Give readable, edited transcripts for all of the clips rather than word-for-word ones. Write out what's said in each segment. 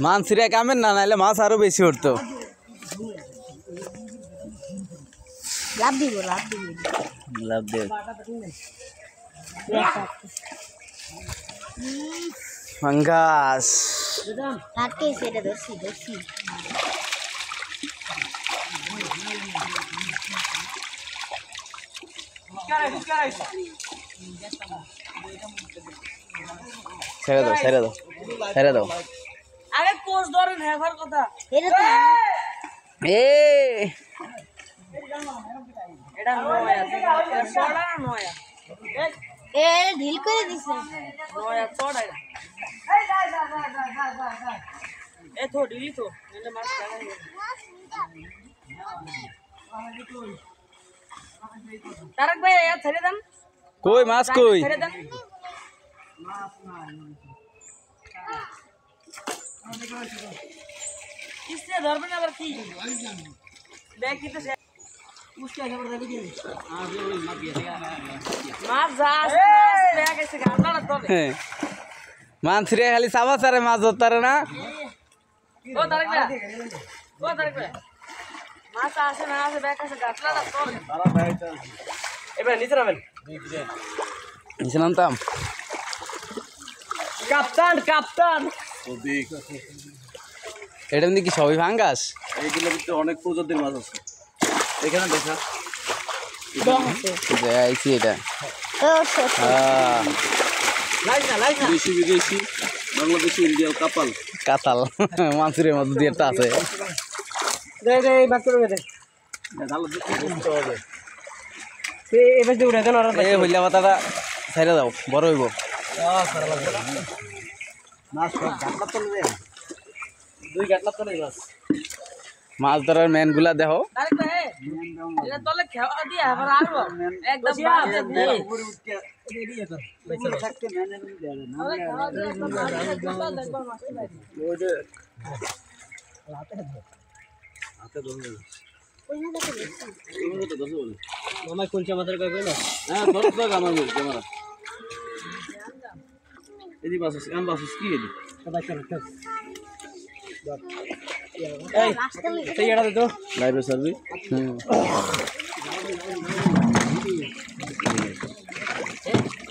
মানসিরা কামেন না নাইলে মাছ আরো বেশি উঠতো। লাভ দিব লাভ দে ফাঙ্গাস কাটতে সেটা দর্শি ছেড়ে দাও আরে কোচ ধরেন হেভার কথা এটা তো এটা নয়া সোডা নয়া এ ঢিল করে দিছে নয়া সোডা এ তো ডিলি তো এনে মাছ লাগাই তারক ভাই এ ছেড়ে দেন কই মাছ কই ছেড়ে দেন কিসে ধরবেন আবার কি দেখ কি তো उसके आगे बढ़ा दीजिए हां जो मत दिया मार जा बैग ऐसे गाना ना तो মানসিরা খালি সাবাসারে মাছ ধরতারে না ओ तारक भाई माछ আসে না আসে ব্যাগ আছে গাছলা না তো সারা ভাই তো এবার নিচে নামেন নিচে নামতাম কাপ্তান ও দেখ এটা মধ্যে কি সবই ফাঙ্গাস এইগুলোর ভিতরে অনেক প্রজাতির মাছ আছে এখানে দেখা যাইছি এটা লাইনা দেশি বিদেশি বাংলাদেশি ইন্ডিয়ান কাতাল মানসিরের মধ্যে দিয়ে একটা আছে দে বাক করে দে ভালো দেখতে হবে সে এবার যে উড়ে দেন আর এই হইলা পাতাটা ছেড়ে দাও বড় হইব মাছ গাটলা তোলে দে দুই গাটলা তো নেই বাস মাছ ধরার মেন গুলা দেখো তারক ভাই এটা তলে খাওয়া দিয়া আবার আরো একদম বাজে দে উপরে উঠকে রেডি কর বেঁচে থাকতে মেনে দেবে না তলে খাওয়া দিয়া একদম ওই যে হাতে ধরে ওইনা দেখো এগুলো তো দশ বলে মামা কোন চামাদের কইবে না হ্যাঁ ধর তো আমার মুখ ক্যামেরা এদি বাস আম বাস কি এদি সবাই চল এই সেই এড়া দে তো লাইভে সার্ভি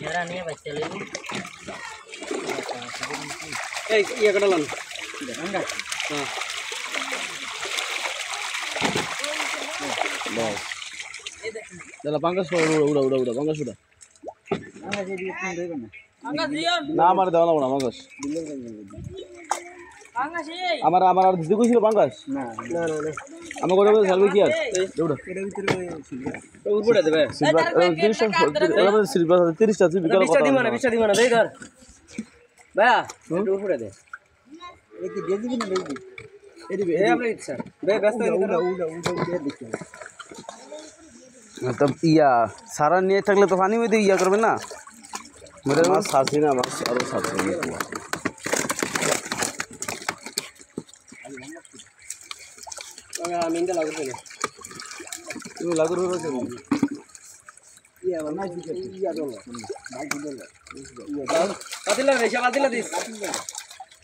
এড়া নিয়ে বাচ্চা লই এই ইয়া কাটালাম আঙ্গা হ্যাঁ বাস চলো পাঙ্গাস উড়া পাঙ্গাস উড়া আঙ্গা দিও না আমার দাও না পাঙ্গাস আঙ্গা সেই আমার আর দিতে কইছিল পাঙ্গাস না আমার কথা বলে সার্ভি কি আর দৌড়া এর ভিতরে তো উপরে দেবে সিলভার 30টা তুই বিকাল কথা 20টা দিমানা দেই ধর ভাইয়া একটু উপরে দে এই কি দিয়ে দিবি না দেবি এই আপনার ইচ্ছা বে ব্যস্ত উড়া দিতে তো ইয়া সারা নিয়ে থাকলে তো পানি মধ্যে ইয়া করবে না মেরে মাছ সাথী না মাছ আরো সাথী মিন্ডা লাগবে না তুমি লাগু রবে কেন ইয়া বানা দিতে ইয়া দল ভাই দিল ইয়া পাতিলা রেশা পাতিলা দিস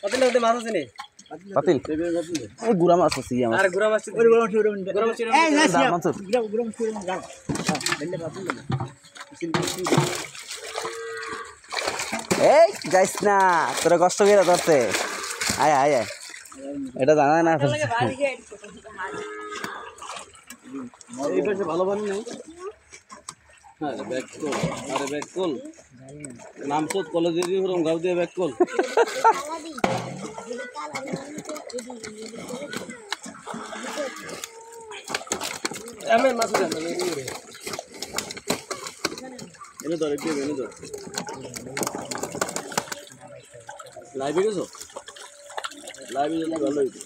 পাতিলা দে মাছ আছে নে পাতিল এই গুড়া মাছ আছে ইয়া মাছ আর গুড়া মাছ ওই গুড়া মাছ এই মাছ গুড়া মাছ গা বললে পাতিলা এই যাইস না তোরা কষ্ট করে ধরতে আয় আয় আয় এটা জানা না লাগে ভারী গে এই পাশে ভালো পানি নাই হ্যাঁ ব্যাক কল আরে ব্যাক কল নাম তো কলেজে দিয়ে হরম গাও দিয়ে ব্যাক কল আমি মাছ জানি এনে ধর একটু এনে ধর লাইভে গেছো লাইভে যেতে ভালো হইতো